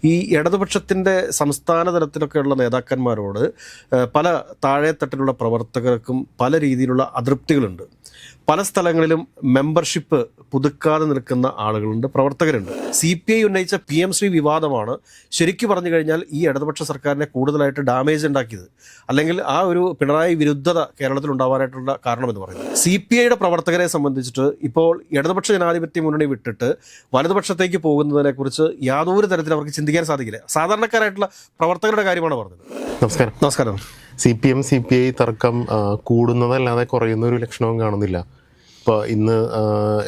ഈ ഇടതുപക്ഷത്തിൻ്റെ സംസ്ഥാന തലത്തിലൊക്കെയുള്ള നേതാക്കന്മാരോട് പല താഴെത്തട്ടിലുള്ള പ്രവർത്തകർക്കും പല രീതിയിലുള്ള അതൃപ്തികളുണ്ട്. പല സ്ഥലങ്ങളിലും മെമ്പർഷിപ്പ് പുതുക്കാതെ നിൽക്കുന്ന ആളുകളുണ്ട്, പ്രവർത്തകരുണ്ട്. CPI ഉന്നയിച്ച PM ശ്രീ വിവാദമാണ് ശരിക്കു പറഞ്ഞു കഴിഞ്ഞാൽ ഈ ഇടതുപക്ഷ സർക്കാരിനെ കൂടുതലായിട്ട് ഡാമേജ് ഉണ്ടാക്കിയത്, അല്ലെങ്കിൽ ആ ഒരു പിണറായി വിരുദ്ധത കേരളത്തിൽ ഉണ്ടാവാനായിട്ടുള്ള കാരണമെന്ന് പറയുന്നത്. CPIയുടെ പ്രവർത്തകരെ സംബന്ധിച്ചിട്ട് ഇപ്പോൾ ഇടതുപക്ഷ ജനാധിപത്യ മുന്നണി വിട്ടിട്ട് വലതുപക്ഷത്തേക്ക് പോകുന്നതിനെക്കുറിച്ച് യാതൊരു തരത്തിൽ അവർക്ക് ചിന്തിക്കാൻ സാധിക്കില്ല. സാധാരണക്കാരായിട്ടുള്ള പ്രവർത്തകരുടെ കാര്യമാണ് പറഞ്ഞത്. നമസ്കാരം. CPI തർക്കം കൂടുന്നതല്ലാതെ കുറയുന്ന ഒരു ലക്ഷണവും കാണുന്നില്ല. ഇപ്പോൾ ഇന്ന്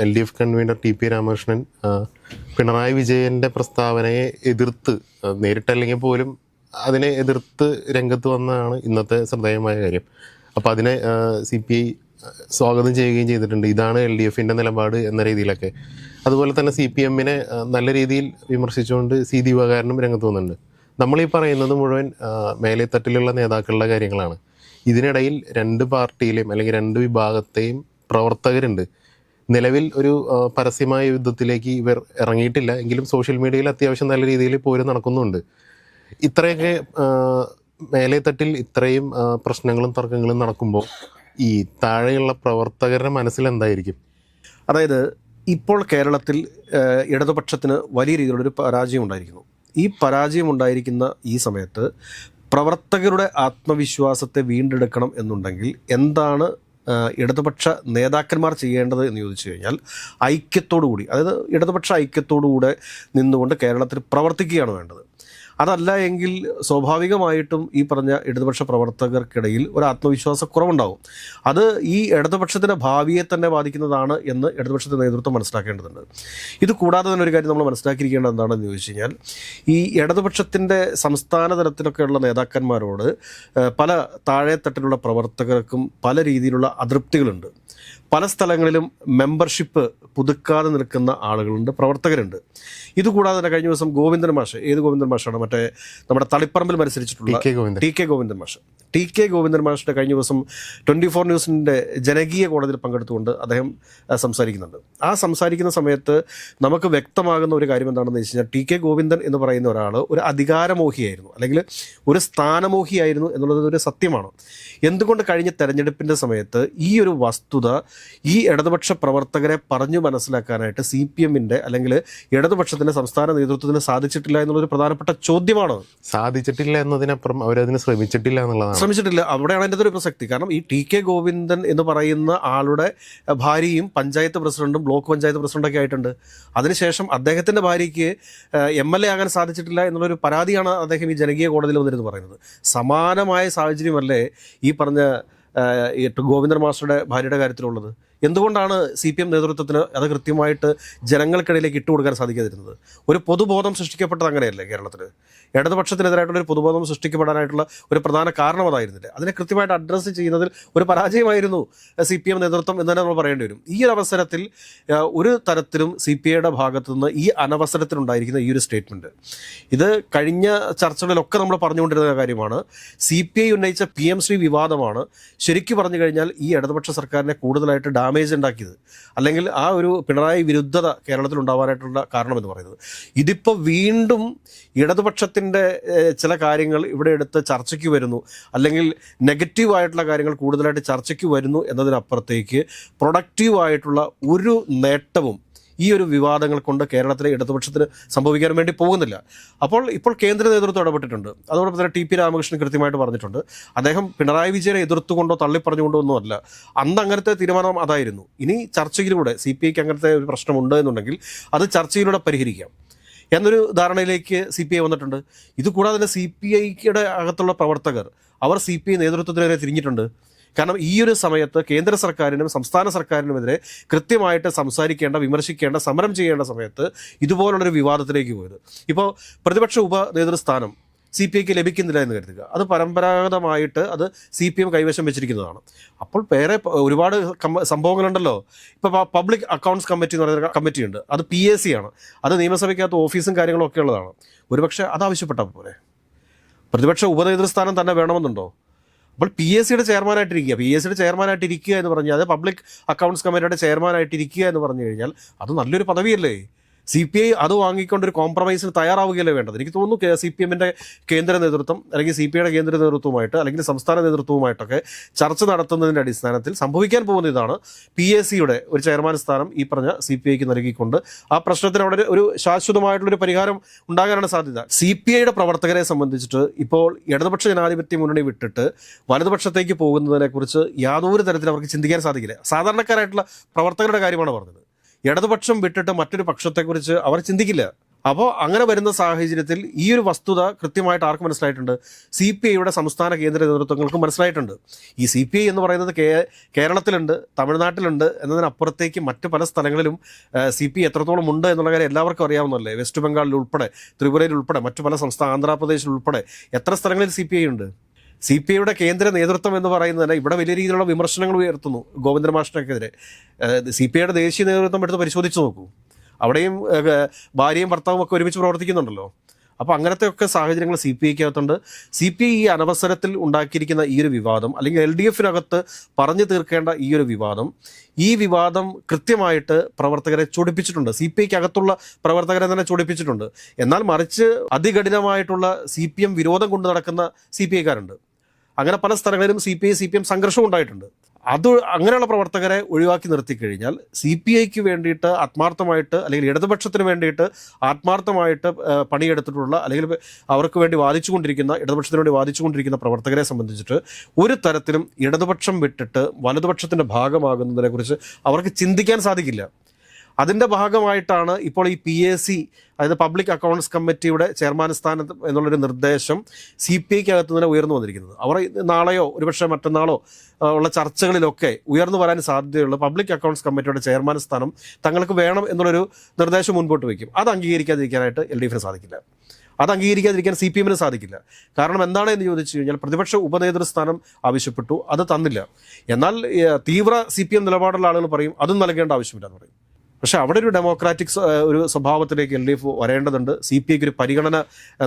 LDF convener TP Ramakrishnan Pinarayi വിജയൻ്റെ പ്രസ്താവനയെ എതിർത്ത്, നേരിട്ടല്ലെങ്കിൽ പോലും അതിനെ എതിർത്ത് രംഗത്ത് വന്നതാണ് ഇന്നത്തെ ശ്രദ്ധേയമായ കാര്യം. അപ്പോൾ അതിനെ CPI സ്വാഗതം ചെയ്യുകയും ചെയ്തിട്ടുണ്ട്. ഇതാണ് LDFൻ്റെ നിലപാട് എന്ന രീതിയിലൊക്കെ. അതുപോലെ തന്നെ CPMനെ നല്ല രീതിയിൽ വിമർശിച്ചുകൊണ്ട് C ദിവാകരനും രംഗത്ത് വന്നിട്ടുണ്ട്. നമ്മളീ പറയുന്നത് മുഴുവൻ മേലെത്തട്ടിലുള്ള നേതാക്കളുടെ കാര്യങ്ങളാണ്. ഇതിനിടയിൽ രണ്ട് പാർട്ടിയിലെയും അല്ലെങ്കിൽ രണ്ട് വിഭാഗത്തെയും പ്രവർത്തകരുണ്ട്. നിലവിൽ ഒരു പരസ്യമായ യുദ്ധത്തിലേക്ക് ഇവർ ഇറങ്ങിയിട്ടില്ല, എങ്കിലും സോഷ്യൽ മീഡിയയിൽ അത്യാവശ്യം നല്ല രീതിയിൽ പോലും നടക്കുന്നുണ്ട്. ഇത്രയൊക്കെ മേലെത്തട്ടിൽ ഇത്രയും പ്രശ്നങ്ങളും തർക്കങ്ങളും നടക്കുമ്പോൾ ഈ താഴെയുള്ള പ്രവർത്തകരുടെ മനസ്സിൽ എന്തായിരിക്കും? അതായത് ഇപ്പോൾ കേരളത്തിൽ ഇടതുപക്ഷത്തിന് വലിയ രീതിയിലുള്ളൊരു പരാജയം ഉണ്ടായിരിക്കുന്നു. ഈ പരാജയം ഉണ്ടായിരിക്കുന്ന ഈ സമയത്ത് പ്രവർത്തകരുടെ ആത്മവിശ്വാസത്തെ വീണ്ടെടുക്കണം എന്നുണ്ടെങ്കിൽ എന്താണ് ഇടതുപക്ഷ നേതാക്കന്മാർ ചെയ്യേണ്ടത് എന്ന് ചോദിച്ചു കഴിഞ്ഞാൽ ഐക്യത്തോടുകൂടി, അതായത് ഇടതുപക്ഷ ഐക്യത്തോടുകൂടെ നിന്നുകൊണ്ട് കേരളത്തിൽ പ്രവർത്തിക്കുകയാണ് വേണ്ടത്. അതല്ല എങ്കിൽ സ്വാഭാവികമായിട്ടും ഈ പറഞ്ഞ ഇടതുപക്ഷ പ്രവർത്തകർക്കിടയിൽ ഒരു ആത്മവിശ്വാസക്കുറവുണ്ടാകും. അത് ഈ ഇടതുപക്ഷത്തിൻ്റെ ഭാവിയെ തന്നെ ബാധിക്കുന്നതാണ് എന്ന് ഇടതുപക്ഷത്തിൻ്റെ നേതൃത്വം മനസ്സിലാക്കേണ്ടതുണ്ട്. ഇത് കൂടാതെ തന്നെ ഒരു കാര്യം നമ്മൾ മനസ്സിലാക്കിയിരിക്കേണ്ടത് എന്താണെന്ന് ചോദിച്ചു കഴിഞ്ഞാൽ, ഈ ഇടതുപക്ഷത്തിൻ്റെ സംസ്ഥാന തലത്തിലൊക്കെയുള്ള നേതാക്കന്മാരോട് പല താഴെത്തട്ടിലുള്ള പ്രവർത്തകർക്കും പല രീതിയിലുള്ള അതൃപ്തികളുണ്ട്. പല സ്ഥലങ്ങളിലും മെമ്പർഷിപ്പ് പുതുക്കാതെ നിൽക്കുന്ന ആളുകളുണ്ട്, പ്രവർത്തകരുണ്ട്. ഇതുകൂടാതെ തന്നെ കഴിഞ്ഞ ദിവസം ഗോവിന്ദൻ മാഷ്, ഏത് ഗോവിന്ദൻ മാഷാണ്, മറ്റേ നമ്മുടെ തളിപ്പറമ്പിൽ മത്സരിച്ചിട്ടുള്ള TK ഗോവിന്ദൻ മാഷ്. TK ഗോവിന്ദൻ മാഷിൻ്റെ കഴിഞ്ഞ ദിവസം 24 ന്യൂസിൻ്റെ ജനകീയ കോടതിയിൽ പങ്കെടുത്തുകൊണ്ട് അദ്ദേഹം സംസാരിക്കുന്നുണ്ട്. ആ സംസാരിക്കുന്ന സമയത്ത് നമുക്ക് വ്യക്തമാകുന്ന ഒരു കാര്യം എന്താണെന്ന് വെച്ച് കഴിഞ്ഞാൽ, TK ഗോവിന്ദൻ എന്ന് പറയുന്ന ഒരാൾ ഒരു അധികാരമോഹിയായിരുന്നു, അല്ലെങ്കിൽ ഒരു സ്ഥാനമോഹിയായിരുന്നു എന്നുള്ളത് ഒരു സത്യമാണ്. എന്തുകൊണ്ട് കഴിഞ്ഞ തെരഞ്ഞെടുപ്പിൻ്റെ സമയത്ത് ഈ ഒരു വസ്തുത ഈ ഇടതുപക്ഷ പ്രവർത്തകരെ പറഞ്ഞു മനസ്സിലാക്കാനായിട്ട് CPMൻ്റെ അല്ലെങ്കിൽ ഇടതുപക്ഷത്തിൻ്റെ സംസ്ഥാന നേതൃത്വത്തിന് സാധിച്ചിട്ടില്ല എന്നുള്ളൊരു പ്രധാനപ്പെട്ട ചോദ്യമാണ്. സാധിച്ചിട്ടില്ല എന്നതിനപ്പുറം അവരതിന് ശ്രമിച്ചിട്ടില്ല എന്നുള്ളതാണ്. അവിടെയാണ് അതിൻ്റെ ഒരു പ്രസക്തി. കാരണം ഈ TK ഗോവിന്ദൻ എന്ന് പറയുന്ന ആളുടെ ഭാര്യയും പഞ്ചായത്ത് പ്രസിഡന്റും ബ്ലോക്ക് പഞ്ചായത്ത് പ്രസിഡന്റൊക്കെ ആയിട്ടുണ്ട്. അതിനുശേഷം അദ്ദേഹത്തിൻ്റെ ഭാര്യയ്ക്ക് MLA ആകാൻ സാധിച്ചിട്ടില്ല എന്നുള്ളൊരു പരാതിയാണ് അദ്ദേഹം ഈ ജനകീയ കോടതിയിൽ വന്നിരുന്നു പറയുന്നത്. സമാനമായ സാഹചര്യമല്ലേ ഈ പറഞ്ഞ ഗോവിന്ദൻ മാസ്റ്ററുടെ ഭാര്യയുടെ കാര്യത്തിലുള്ളത്? എന്തുകൊണ്ടാണ് CPM നേതൃത്വത്തിന് അത് കൃത്യമായിട്ട് ജനങ്ങൾക്കിടയിലേക്ക് ഇട്ടുകൊടുക്കാൻ സാധിക്കാതിരുന്നത്? ഒരു പൊതുബോധം സൃഷ്ടിക്കപ്പെട്ടത് അങ്ങനെയല്ലേ കേരളത്തിൽ? ഇടതുപക്ഷത്തിനെതിരായിട്ടുള്ളൊരു പൊതുബോധം സൃഷ്ടിക്കപ്പെടാനായിട്ടുള്ള ഒരു പ്രധാന കാരണം അതായിരുന്നില്ലേ? അതിനെ കൃത്യമായിട്ട് അഡ്രസ്സ് ചെയ്യുന്നതിൽ ഒരു പരാജയമായിരുന്നു CPM നേതൃത്വം എന്ന് തന്നെ നമ്മൾ പറയേണ്ടി വരും. ഈ ഒരു അവസരത്തിൽ ഒരു തരത്തിലും CPIയുടെ ഭാഗത്തു നിന്ന് ഈ അനവസരത്തിലുണ്ടായിരിക്കുന്ന ഈ ഒരു സ്റ്റേറ്റ്മെൻറ്റ്, ഇത് കഴിഞ്ഞ ചർച്ചകളിലൊക്കെ നമ്മൾ പറഞ്ഞുകൊണ്ടിരുന്ന കാര്യമാണ്. CPI ഉന്നയിച്ച PM ശ്രീ വിവാദമാണ് ശരിക്കു പറഞ്ഞു കഴിഞ്ഞാൽ ഈ ഇടതുപക്ഷ സർക്കാരിനെ കൂടുതലായിട്ട് ഡാമേജ് ഉണ്ടാക്കിയത്, അല്ലെങ്കിൽ ആ ഒരു പിണറായി വിരുദ്ധത കേരളത്തിൽ ഉണ്ടാവാനായിട്ടുള്ള കാരണമെന്ന് പറയുന്നത്. ഇതിപ്പോൾ വീണ്ടും ഇടതുപക്ഷത്തിൻ്റെ ചില കാര്യങ്ങൾ ഇവിടെ എടുത്ത് ചർച്ചയ്ക്ക് വരുന്നു, അല്ലെങ്കിൽ നെഗറ്റീവായിട്ടുള്ള കാര്യങ്ങൾ കൂടുതലായിട്ട് ചർച്ചയ്ക്ക് വരുന്നു എന്നതിനപ്പുറത്തേക്ക് പ്രൊഡക്റ്റീവായിട്ടുള്ള ഒരു നേട്ടവും ഈ ഒരു വിവാദങ്ങൾ കൊണ്ട് കേരളത്തിലെ ഇടതുപക്ഷത്തിന് സംഭവിക്കാൻ വേണ്ടി പോകുന്നില്ല. ഇപ്പോൾ കേന്ദ്ര നേതൃത്വം ഇടപെട്ടിട്ടുണ്ട്. അതോടൊപ്പം തന്നെ TP രാമകൃഷ്ണൻ കൃത്യമായിട്ട് പറഞ്ഞിട്ടുണ്ട്, അദ്ദേഹം പിണറായി വിജയനെ എതിർത്തുകൊണ്ടോ തള്ളിപ്പറഞ്ഞുകൊണ്ടോ ഒന്നുമല്ല. അന്ന് അങ്ങനത്തെ തീരുമാനം അതായിരുന്നു. ഇനി ചർച്ചയിലൂടെ CPIക്ക് അങ്ങനത്തെ ഒരു പ്രശ്നമുണ്ട് എന്നുണ്ടെങ്കിൽ അത് ചർച്ചയിലൂടെ പരിഹരിക്കാം എന്നൊരു ധാരണയിലേക്ക് CPI വന്നിട്ടുണ്ട്. ഇതുകൂടാതെ തന്നെ CPIയുടെ അകത്തുള്ള പ്രവർത്തകർ അവർ CPI നേതൃത്വത്തിനെതിരെ തിരിഞ്ഞിട്ടുണ്ട്. കാരണം ഈ ഒരു സമയത്ത് കേന്ദ്ര സർക്കാരിനും സംസ്ഥാന സർക്കാരിനുമെതിരെ കൃത്യമായിട്ട് സംസാരിക്കേണ്ട, വിമർശിക്കേണ്ട, സമരം ചെയ്യേണ്ട സമയത്ത് ഇതുപോലുള്ളൊരു വിവാദത്തിലേക്ക് പോയത്. ഇപ്പോൾ പ്രതിപക്ഷ ഉപനേതൃസ്ഥാനം CPIക്ക് ലഭിക്കുന്നില്ല എന്ന് കരുതുക. അത് പരമ്പരാഗതമായിട്ട് അത് CPM കൈവശം വെച്ചിരിക്കുന്നതാണ്. അപ്പോൾ വേറെ ഒരുപാട് സംഭവങ്ങളുണ്ടല്ലോ. ഇപ്പോൾ പബ്ലിക് അക്കൗണ്ട്സ് കമ്മിറ്റി എന്ന് പറയുന്ന കമ്മിറ്റിയുണ്ട്, അത് PAC ആണ്. അത് നിയമസഭയ്ക്കകത്ത് ഓഫീസും കാര്യങ്ങളും ഒക്കെ ഉള്ളതാണ്. ഒരുപക്ഷെ അത് ആവശ്യപ്പെട്ടാൽ പോലെ പ്രതിപക്ഷ ഉപനേതൃസ്ഥാനം തന്നെ വേണമെന്നുണ്ടോ? അപ്പോൾ PACയുടെ ചെയർമാനായിട്ടിരിക്കുക എന്ന് പറഞ്ഞാൽ, അത് പബ്ലിക് അക്കൗണ്ട്സ് കമ്മിറ്റിയുടെ ചെയർമാനായിട്ടിരിക്കുക എന്ന് പറഞ്ഞു കഴിഞ്ഞാൽ അത് നല്ലൊരു പദവിയല്ലേ? CPI അത് വാങ്ങിക്കൊണ്ട് ഒരു കോംപ്രമൈസിന് തയ്യാറാവുകയല്ലേ വേണ്ടത്. എനിക്ക് തോന്നുന്നു CPM-ന്റെ കേന്ദ്ര നേതൃത്വം അല്ലെങ്കിൽ CPI-യുടെ കേന്ദ്ര നേതൃത്വമായിട്ട് അല്ലെങ്കിൽ സംസ്ഥാന നേതൃത്വവുമായിട്ടൊക്കെ ചർച്ച നടത്തുന്നതിൻ്റെ അടിസ്ഥാനത്തിൽ സംഭവിക്കാൻ പോകുന്ന ഇതാണ്, PAC-യുടെ ഒരു ചെയർമാൻ സ്ഥാനം ഈ പറഞ്ഞ CPI-ക്ക് നൽകിക്കൊണ്ട് ആ പ്രശ്നത്തിന് അവിടെ ഒരു ശാശ്വതമായിട്ടുള്ളൊരു പരിഹാരം ഉണ്ടാകാനാണ് സാധ്യത. CPI-യുടെ പ്രവർത്തകരെ സംബന്ധിച്ചിട്ട് ഇപ്പോൾ ഇടതുപക്ഷ ജനാധിപത്യ മുന്നണി വിട്ടിട്ട് വലതുപക്ഷത്തേക്ക് പോകുന്നതിനെക്കുറിച്ച് യാതൊരു തരത്തിൽ അവർക്ക് ചിന്തിക്കാൻ സാധിക്കില്ല. സാധാരണക്കാരായിട്ടുള്ള പ്രവർത്തകരുടെ കാര്യമാണ് പറഞ്ഞത്. ഇടതുപക്ഷം വിട്ടിട്ട് മറ്റൊരു പക്ഷത്തെക്കുറിച്ച് അവർ ചിന്തിക്കില്ല. അപ്പോൾ അങ്ങനെ വരുന്ന സാഹചര്യത്തിൽ ഈ ഒരു വസ്തുത കൃത്യമായിട്ട് ആർക്ക് മനസ്സിലായിട്ടുണ്ട്? CPI-യുടെ സംസ്ഥാന കേന്ദ്ര നേതൃത്വങ്ങൾക്ക് മനസ്സിലായിട്ടുണ്ട്. ഈ CPI എന്ന് പറയുന്നത് കേരളത്തിലുണ്ട്, തമിഴ്നാട്ടിലുണ്ട് എന്നതിനപ്പുറത്തേക്ക് മറ്റ് പല സ്ഥലങ്ങളിലും CPI എത്രത്തോളം ഉണ്ട് എന്നുള്ള കാര്യം എല്ലാവർക്കും അറിയാവുന്നതല്ലേ. വെസ്റ്റ് ബംഗാളിൽ ഉൾപ്പെടെ, ത്രിപുരയിൽ ഉൾപ്പെടെ, മറ്റു പല സംസ്ഥാന ആന്ധ്രാപ്രദേശിൽ ഉൾപ്പെടെ എത്ര സ്ഥലങ്ങളിൽ CPI ഉണ്ട്. CPI-യുടെ കേന്ദ്ര നേതൃത്വം എന്ന് പറയുന്നത് തന്നെ ഇവിടെ വലിയ രീതിയിലുള്ള വിമർശനങ്ങൾ ഉയർത്തുന്നു ഗോവിന്ദൻ മാഷിനെതിരെ. CPI-യുടെ ദേശീയ നേതൃത്വം എടുത്ത് പരിശോധിച്ച് നോക്കൂ, അവിടെയും ഭാര്യയും ഭർത്താവും ഒക്കെ ഒരുമിച്ച് പ്രവർത്തിക്കുന്നുണ്ടല്ലോ. അപ്പോൾ അങ്ങനത്തെ ഒക്കെ സാഹചര്യങ്ങൾ CPI-ക്കകത്തുണ്ട്. CPI ഈ അനവസരത്തിൽ ഉണ്ടാക്കിയിരിക്കുന്ന ഈ ഒരു വിവാദം, അല്ലെങ്കിൽ LDF-നകത്ത് പറഞ്ഞു തീർക്കേണ്ട ഈ വിവാദം കൃത്യമായിട്ട് പ്രവർത്തകരെ ചൊടിപ്പിച്ചിട്ടുണ്ട്. CPI-ക്കകത്തുള്ള പ്രവർത്തകരെ തന്നെ ചൊടിപ്പിച്ചിട്ടുണ്ട്. എന്നാൽ മറിച്ച് അതികഠിനമായിട്ടുള്ള CPM വിരോധം കൊണ്ട് നടക്കുന്ന CPI-ക്കാരുണ്ട്. അങ്ങനെ പല സ്ഥലങ്ങളിലും CPM സംഘർഷം ഉണ്ടായിട്ടുണ്ട്. അങ്ങനെയുള്ള പ്രവർത്തകരെ ഒഴിവാക്കി നിർത്തിക്കഴിഞ്ഞാൽ CPI-ക്ക് വേണ്ടിയിട്ട് ആത്മാർത്ഥമായിട്ട് അല്ലെങ്കിൽ ഇടതുപക്ഷത്തിന് വേണ്ടിയിട്ട് ആത്മാർത്ഥമായിട്ട് പണിയെടുത്തിട്ടുള്ള അല്ലെങ്കിൽ അവർക്ക് വേണ്ടി ഇടതുപക്ഷത്തിന് വേണ്ടി വാദിച്ചുകൊണ്ടിരിക്കുന്ന പ്രവർത്തകരെ സംബന്ധിച്ചിട്ട് ഒരു തരത്തിലും ഇടതുപക്ഷം വിട്ടിട്ട് വലതുപക്ഷത്തിൻ്റെ ഭാഗമാകുന്നതിനെക്കുറിച്ച് അവർക്ക് ചിന്തിക്കാൻ സാധിക്കില്ല. അതിൻ്റെ ഭാഗമായിട്ടാണ് ഇപ്പോൾ ഈ PAC, അതായത് പബ്ലിക് അക്കൗണ്ട്സ് കമ്മിറ്റിയുടെ ചെയർമാൻ സ്ഥാനത്ത് എന്നുള്ളൊരു നിർദ്ദേശം CPI-ക്കകത്ത് തന്നെ ഉയർന്നു വന്നിരിക്കുന്നത്. അവർ നാളെയോ ഒരുപക്ഷെ മറ്റന്നാളോ ഉള്ള ചർച്ചകളിലൊക്കെ ഉയർന്നു വരാൻ സാധ്യതയുള്ള പബ്ലിക് അക്കൗണ്ട്സ് കമ്മിറ്റിയുടെ ചെയർമാൻ സ്ഥാനം തങ്ങൾക്ക് വേണം എന്നുള്ളൊരു നിർദ്ദേശം മുൻപോട്ട് വയ്ക്കും. അത് അംഗീകരിക്കാതിരിക്കാനായിട്ട് LDF-ന് സാധിക്കില്ല. അത് അംഗീകരിക്കാതിരിക്കാൻ CPM-ന് സാധിക്കില്ല. കാരണം എന്താണ് എന്ന് ചോദിച്ചു കഴിഞ്ഞാൽ പ്രതിപക്ഷ ഉപനേതൃസ്ഥാനം ആവശ്യപ്പെട്ടു, അത് തന്നില്ല. എന്നാൽ തീവ്ര CPM നിലപാടുള്ള ആളുകൾ പറയും അതും നൽകേണ്ട ആവശ്യമില്ല എന്ന് പറയും. പക്ഷേ അവിടെ ഒരു ഡെമോക്രാറ്റിക് ഒരു സ്വഭാവത്തിലേക്ക് LDF വരേണ്ടതുണ്ട്. CPI-ക്ക് ഒരു പരിഗണന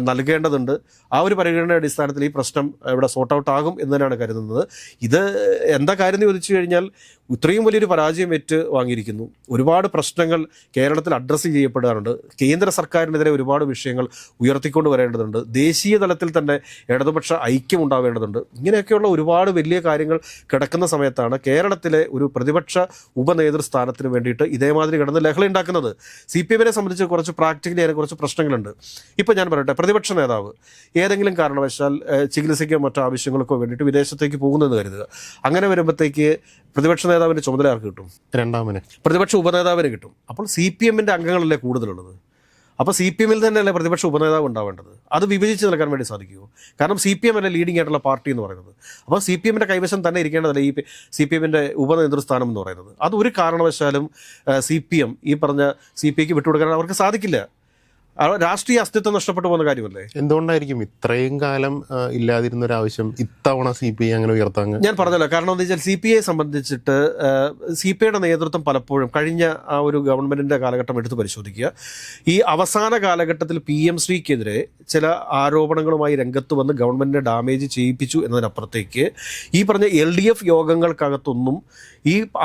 നൽകേണ്ടതുണ്ട്. ആ ഒരു പരിഗണനയുടെ അടിസ്ഥാനത്തിൽ ഈ പ്രശ്നം ഇവിടെ സോർട്ട് ഔട്ട് ആകും എന്ന് തന്നെയാണ് കരുതുന്നത്. ഇത് എന്താ കാര്യം എന്ന് ചോദിച്ചു കഴിഞ്ഞാൽ ഇത്രയും വലിയൊരു പരാജയം വാങ്ങിയിരിക്കുന്നു. ഒരുപാട് പ്രശ്നങ്ങൾ കേരളത്തിൽ അഡ്രസ്സ് ചെയ്യപ്പെടാറുണ്ട്. കേന്ദ്ര സർക്കാരിനെതിരെ ഒരുപാട് വിഷയങ്ങൾ ഉയർത്തിക്കൊണ്ട് വരേണ്ടതുണ്ട്. ദേശീയ തലത്തിൽ തന്നെ ഇടതുപക്ഷ ഐക്യം ഉണ്ടാവേണ്ടതുണ്ട്. ഇങ്ങനെയൊക്കെയുള്ള ഒരുപാട് വലിയ കാര്യങ്ങൾ കിടക്കുന്ന സമയത്താണ് കേരളത്തിലെ ഒരു പ്രതിപക്ഷ ഉപനേതൃസ്ഥാനത്തിന് വേണ്ടിയിട്ട് ഇതേമാതിരി കിടന്ന് ലഹള ഉണ്ടാക്കുന്നത്. CPM-നെ സംബന്ധിച്ച് കുറച്ച് പ്രാക്ടിക്കലി അതിന് കുറച്ച് പ്രശ്നങ്ങളുണ്ട്. ഇപ്പോൾ ഞാൻ പറയട്ടെ, പ്രതിപക്ഷ നേതാവ് ഏതെങ്കിലും കാരണവശാൽ ചികിത്സയ്ക്കോ മറ്റോ ആവശ്യങ്ങൾക്കോ വേണ്ടിയിട്ട് വിദേശത്തേക്ക് പോകുന്നതെന്ന് കരുതുക. അങ്ങനെ വരുമ്പോഴത്തേക്ക് പ്രതിപക്ഷ നേതാവിൻ്റെ ചുമതല ആർക്ക് കിട്ടും? രണ്ടാമന് പ്രതിപക്ഷ ഉപനേതാവിന് കിട്ടും. അപ്പോൾ CPM-ന്റെ അംഗങ്ങളല്ലേ കൂടുതലുള്ളത്. അപ്പോൾ CPM-ൽ തന്നെയല്ലേ പ്രതിപക്ഷ ഉപനേതാവ് ഉണ്ടാവേണ്ടത്. അത് വിഭജിച്ച് നൽകാൻ വേണ്ടി സാധിക്കുമോ? കാരണം CPM അല്ലേ ലീഡിംഗ് ആയിട്ടുള്ള പാർട്ടി എന്ന് പറയുന്നത്. അപ്പോൾ CPM-ന്റെ കൈവശം തന്നെ ഇരിക്കേണ്ടതല്ലേ ഈ CPM-ന്റെ ഉപനേതൃസ്ഥാനം എന്ന് പറയുന്നത്. അത് ഒരു കാരണവശാലും CPM ഈ പറഞ്ഞ CPI-ക്ക് വിട്ടുകൊടുക്കാൻ അവർക്ക് സാധിക്കില്ല. രാഷ്ട്രീയ അസ്തിത്വം നഷ്ടപ്പെട്ടു പോകുന്ന കാര്യമല്ലേ. എന്തുകൊണ്ടായിരിക്കും ഇത്രയും കാലം ഇല്ലാതിരുന്ന ഒരു ആവശ്യം ഇത്തവണ CPI അങ്ങനെ ഉയർത്താൻ? ഞാൻ പറഞ്ഞല്ലോ, കാരണം എന്താ വെച്ചാൽ CPI-യെ സംബന്ധിച്ചിട്ട് CPI-യുടെ നേതൃത്വം പലപ്പോഴും കഴിഞ്ഞ ആ ഒരു ഗവൺമെൻറ്റിൻ്റെ കാലഘട്ടം എടുത്ത് പരിശോധിക്കുക. ഈ അവസാന കാലഘട്ടത്തിൽ PM ശ്രീക്കെതിരെ ചില ആരോപണങ്ങളുമായി രംഗത്ത് വന്ന് ഗവൺമെൻറ്റിനെ ഡാമേജ് ചെയ്യിപ്പിച്ചു എന്നതിനപ്പുറത്തേക്ക് ഈ പറഞ്ഞ LDF യോഗങ്ങൾക്കകത്തൊന്നും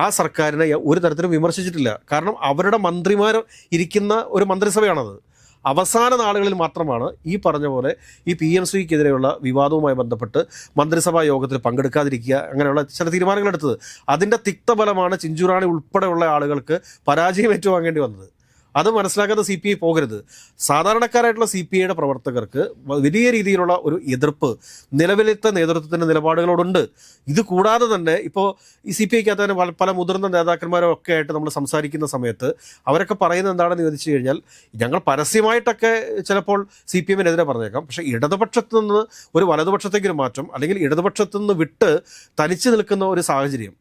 ആ സർക്കാരിനെ ഒരു തരത്തിലും വിമർശിച്ചിട്ടില്ല. കാരണം അവരുടെ മന്ത്രിമാർ ഇരിക്കുന്ന ഒരു മന്ത്രിസഭയാണത്. അവസാന നാളുകളിൽ മാത്രമാണ് ഈ പറഞ്ഞ പോലെ ഈ PM ശ്രീക്കെതിരെയുള്ള വിവാദവുമായി ബന്ധപ്പെട്ട് മന്ത്രിസഭാ യോഗത്തിൽ പങ്കെടുക്കാതിരിക്കുക അങ്ങനെയുള്ള ചില തീരുമാനങ്ങൾ എടുത്തത്. അതിൻ്റെ തിക്തഫലമാണ് ചിഞ്ചുറാണി ഉൾപ്പെടെയുള്ള ആളുകൾക്ക് പരാജയം ഏറ്റുവാങ്ങേണ്ടി വന്നത്. അത് മനസ്സിലാക്കാത്ത CPI പോകരുത്. സാധാരണക്കാരായിട്ടുള്ള CPI-യുടെ പ്രവർത്തകർക്ക് വലിയ രീതിയിലുള്ള ഒരു എതിർപ്പ് നിലവിലത്തെ നേതൃത്വത്തിൻ്റെ നിലപാടുകളോടുണ്ട്. ഇത് കൂടാതെ തന്നെ ഇപ്പോൾ ഈ CPI-ക്കകത്ത് തന്നെ പല മുതിർന്ന നേതാക്കന്മാരും ഒക്കെ ആയിട്ട് നമ്മൾ സംസാരിക്കുന്ന സമയത്ത് അവരൊക്കെ പറയുന്നത് എന്താണെന്ന് ചോദിച്ചു കഴിഞ്ഞാൽ ഞങ്ങൾ പരസ്യമായിട്ടൊക്കെ ചിലപ്പോൾ CPM-നെതിരെ പറഞ്ഞേക്കാം, പക്ഷേ ഇടതുപക്ഷത്തു നിന്ന് ഒരു വലതുപക്ഷത്തേക്ക് ഒരു മാറ്റം അല്ലെങ്കിൽ ഇടതുപക്ഷത്തു നിന്ന് വിട്ട് തനിച്ച് നിൽക്കുന്ന ഒരു സാഹചര്യം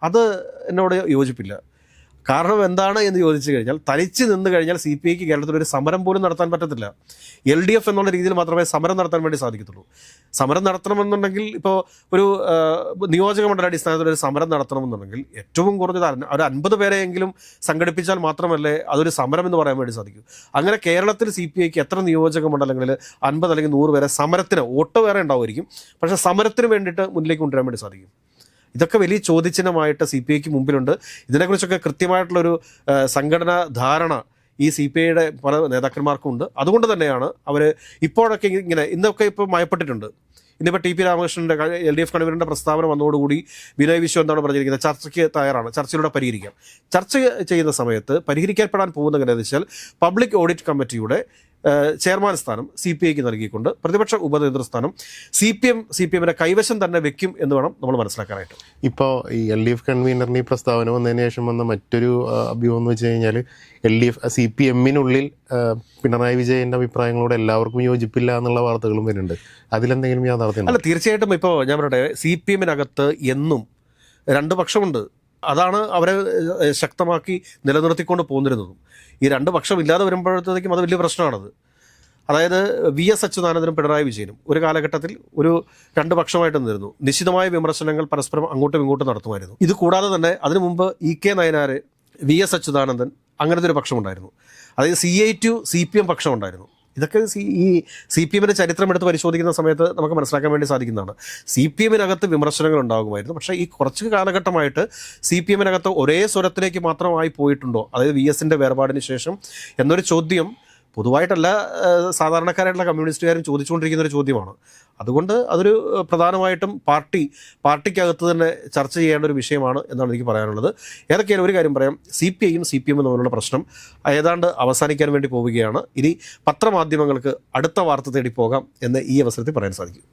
അത് എന്നോട് യോജിപ്പില്ല. കാരണം എന്താണ് എന്ന് ചോദിച്ചു കഴിഞ്ഞാൽ തനിച്ച് നിന്ന് കഴിഞ്ഞാൽ CPI-ക്ക് കേരളത്തിലൊരു സമരം പോലും നടത്താൻ പറ്റത്തില്ല. LDF എന്നുള്ള രീതിയിൽ മാത്രമേ സമരം നടത്താൻ വേണ്ടി സാധിക്കത്തുള്ളൂ. സമരം നടത്തണമെന്നുണ്ടെങ്കിൽ ഇപ്പോൾ ഒരു നിയോജക മണ്ഡല അടിസ്ഥാനത്തിൽ ഒരു സമരം നടത്തണമെന്നുണ്ടെങ്കിൽ ഏറ്റവും കുറഞ്ഞത് ഒരു 50 പേരെയെങ്കിലും സംഘടിപ്പിച്ചാൽ മാത്രമല്ലേ അതൊരു സമരം എന്ന് പറയാൻ വേണ്ടി സാധിക്കൂ. അങ്ങനെ കേരളത്തിൽ CPI-ക്ക് എത്ര നിയോജക മണ്ഡലങ്ങളിൽ 50 അല്ലെങ്കിൽ 100 പേരെ സമരത്തിന്, വോട്ട് വേറെ ഉണ്ടാവുമായിരിക്കും, പക്ഷേ സമരത്തിന് വേണ്ടിയിട്ട് മുന്നിലേക്ക് കൊണ്ടുവരാൻ വേണ്ടി സാധിക്കും. ഇതൊക്കെ വലിയ ചോദ്യചിഹ്നമായിട്ട് CPI-ക്ക് മുമ്പിലുണ്ട്. ഇതിനെക്കുറിച്ചൊക്കെ കൃത്യമായിട്ടുള്ളൊരു സംഘടനാ ധാരണ ഈ CPIയുടെ പല നേതാക്കന്മാർക്കും ഉണ്ട്. അതുകൊണ്ട് തന്നെയാണ് അവർ ഇപ്പോഴൊക്കെ ഇന്നൊക്കെ ഇപ്പോൾ മയപ്പെട്ടിട്ടുണ്ട്. ഇന്നിപ്പോൾ TP രാമകൃഷ്ണൻ്റെ LDF കൺവീനറിൻ്റെ പ്രസ്താവന വന്നതോടുകൂടി ബിനോയ് വിശ്വം എന്താണ് പറഞ്ഞിരിക്കുന്നത്, ചർച്ചയ്ക്ക് തയ്യാറാണ്, ചർച്ചയിലൂടെ പരിഹരിക്കാം. ചർച്ച ചെയ്യുന്ന സമയത്ത് പരിഹരിക്കപ്പെടാൻ പോകുന്ന എങ്ങനെയാണെന്ന് വെച്ചാൽ പബ്ലിക് ഓഡിറ്റ് കമ്മിറ്റിയുടെ ചെയർമാൻ സ്ഥാനം CPIക്ക് നൽകിക്കൊണ്ട് പ്രതിപക്ഷ ഉപനേതൃസ്ഥാനം CPMന്റെ കൈവശം തന്നെ വെക്കും എന്ന് വേണം നമ്മൾ മനസ്സിലാക്കാനായിട്ട്. ഇപ്പോൾ ഈ LDF കൺവീനറിന് ഈ പ്രസ്താവന വന്നതിന് ശേഷം വന്ന മറ്റൊരു അഭ്യൂഹം എന്ന് വെച്ച് കഴിഞ്ഞാൽ CPMനുള്ളിൽ പിണറായി വിജയൻ്റെ അഭിപ്രായങ്ങളോട് എല്ലാവർക്കും യോജിപ്പില്ല എന്നുള്ള വാർത്തകളും വരുന്നുണ്ട്. അതിലെന്തെങ്കിലും യാഥാർത്ഥ്യം? അല്ല, തീർച്ചയായിട്ടും. ഇപ്പോൾ ഞാൻ പറയട്ടെ, CPMനകത്ത് എന്നും രണ്ട് പക്ഷമുണ്ട്. അതാണ് അവരെ ശക്തമാക്കി നിലനിർത്തിക്കൊണ്ട് പോന്നിരുന്നതും. ഈ രണ്ട് പക്ഷം ഇല്ലാതെ വരുമ്പോഴത്തേക്കും അത് വലിയ പ്രശ്നമാണത്. അതായത് VS അച്യുതാനന്ദനും പിണറായി വിജയനും ഒരു കാലഘട്ടത്തിൽ ഒരു രണ്ട് പക്ഷമായിട്ട് നിന്നിരുന്നു. നിശ്ചിതമായ വിമർശനങ്ങൾ പരസ്പരം അങ്ങോട്ടും ഇങ്ങോട്ടും നടത്തുമായിരുന്നു. ഇത് കൂടാതെ തന്നെ അതിനു മുമ്പ് EK നയനാർ, VS അച്യുതാനന്ദൻ, അങ്ങനത്തെ ഒരു പക്ഷമുണ്ടായിരുന്നു. അതായത് CI to CPM പക്ഷമുണ്ടായിരുന്നു. ഇതൊക്കെ ഈ CPMന്റെ ചരിത്രം എടുത്ത് പരിശോധിക്കുന്ന സമയത്ത് നമുക്ക് മനസ്സിലാക്കാൻ വേണ്ടി സാധിക്കുന്നതാണ്. CPMനകത്ത് വിമർശനങ്ങൾ ഉണ്ടാകുമായിരുന്നു. പക്ഷേ ഈ കുറച്ച് കാലഘട്ടമായിട്ട് CPMനകത്ത് ഒരേ സ്വരത്തിലേക്ക് മാത്രമായി പോയിട്ടുണ്ടോ, അതായത് VSന്റെ വേർപാടിന് ശേഷം എന്നൊരു ചോദ്യം പൊതുവായിട്ടല്ല സാധാരണക്കാരായിട്ടുള്ള കമ്മ്യൂണിസ്റ്റുകാരും ചോദിച്ചുകൊണ്ടിരിക്കുന്ന ഒരു ചോദ്യമാണ്. അതുകൊണ്ട് അതൊരു പ്രധാനമായിട്ടും പാർട്ടിക്കകത്ത് തന്നെ ചർച്ച ചെയ്യേണ്ട ഒരു വിഷയമാണ് എന്നാണ് എനിക്ക് പറയാനുള്ളത്. ഏതൊക്കെയാണ് ഒരു കാര്യം പറയാം, CPIയും CPMും തമ്മിലുള്ള പ്രശ്നം ഏതാണ്ട് അവസാനിക്കാൻ വേണ്ടി പോവുകയാണ്. ഇനി പത്രമാധ്യമങ്ങൾക്ക് അടുത്ത വാർത്ത തേടി പോകാം എന്ന് ഈ അവസരത്തിൽ പറയാൻ സാധിക്കും.